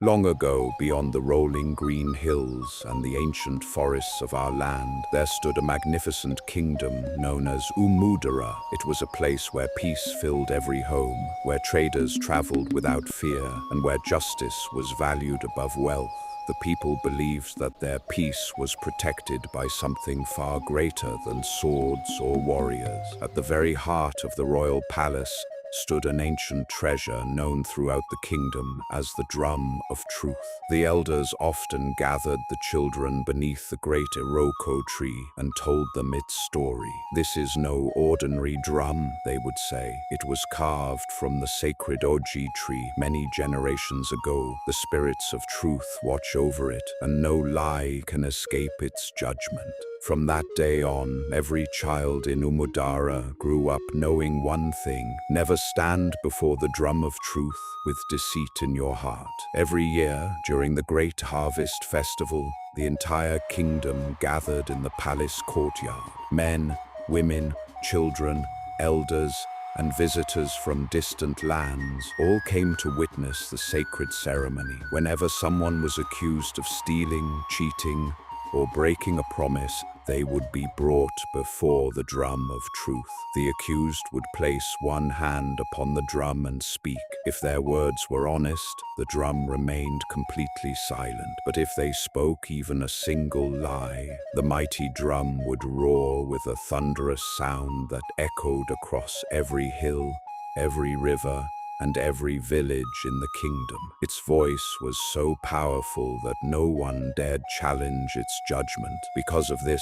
Long ago, beyond the rolling green hills and the ancient forests of our land, there stood a magnificent kingdom known as Umudara. It was a place where peace filled every home, where traders traveled without fear, and where justice was valued above wealth. The people believed that their peace was protected by something far greater than swords or warriors. At the very heart of the royal palace stood an ancient treasure known throughout the kingdom as the Drum of Truth. The elders often gathered the children beneath the great Iroko tree and told them its story. "This is no ordinary drum," they would say. "It was carved from the sacred Oji tree many generations ago. The spirits of truth watch over it, and no lie can escape its judgment." From that day on, every child in Umudara grew up knowing one thing: never stand before the drum of truth with deceit in your heart. Every year, during the great harvest festival, the entire kingdom gathered in the palace courtyard. Men, women, children, elders, and visitors from distant lands all came to witness the sacred ceremony. Whenever someone was accused of stealing, cheating, or breaking a promise, they would be brought before the drum of truth. The accused would place one hand upon the drum and speak. If their words were honest, the drum remained completely silent. But if they spoke even a single lie, the mighty drum would roar with a thunderous sound that echoed across every hill, every river, and every village in the kingdom. Its voice was so powerful that no one dared challenge its judgment. Because of this,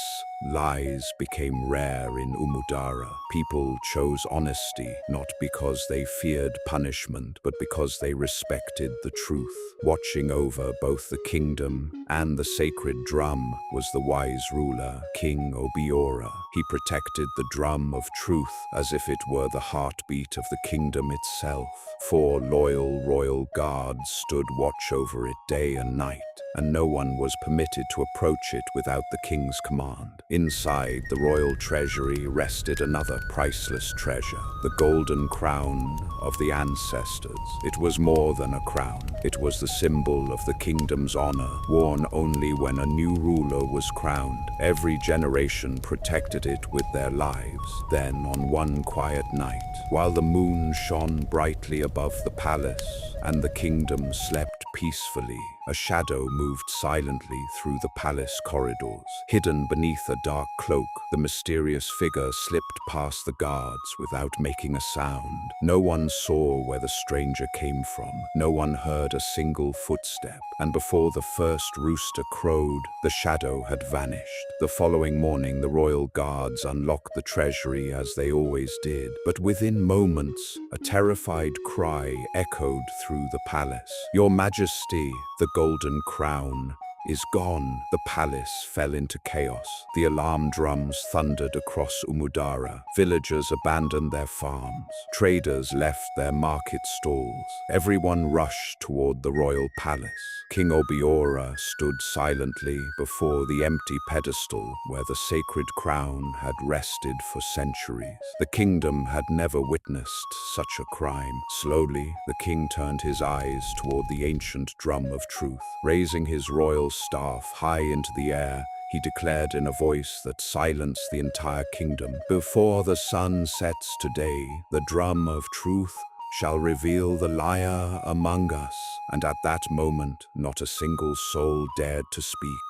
lies became rare in Umudara. People chose honesty, not because they feared punishment, but because they respected the truth. Watching over both the kingdom and the sacred drum was the wise ruler, King Obiora. He protected the drum of truth as if it were the heartbeat of the kingdom itself. 4 loyal royal guards stood watch over it day and night, and no one was permitted to approach it without the king's command. Inside the royal treasury rested another priceless treasure, the golden crown of the ancestors. It was more than a crown. It was the symbol of the kingdom's honor, worn only when a new ruler was crowned. Every generation protected it with their lives. Then, on one quiet night, while the moon shone brightly above the palace and the kingdom slept peacefully, a shadow moved silently through the palace corridors. Hidden beneath a dark cloak, the mysterious figure slipped past the guards without making a sound. No one saw where the stranger came from. No one heard a single footstep. And before the first rooster crowed, the shadow had vanished. The following morning, the royal guards unlocked the treasury as they always did. But within moments, a terrified cry echoed through the palace. "Your Majesty, the golden crown is gone." The palace fell into chaos. The alarm drums thundered across Umudara. Villagers abandoned their farms. Traders left their market stalls. Everyone rushed toward the royal palace. King Obiora stood silently before the empty pedestal where the sacred crown had rested for centuries. The kingdom had never witnessed such a crime. Slowly, the king turned his eyes toward the ancient drum of truth. Raising his royal staff high into the air, he declared in a voice that silenced the entire kingdom, "Before the sun sets today, the drum of truth shall reveal the liar among us." And at that moment, not a single soul dared to speak.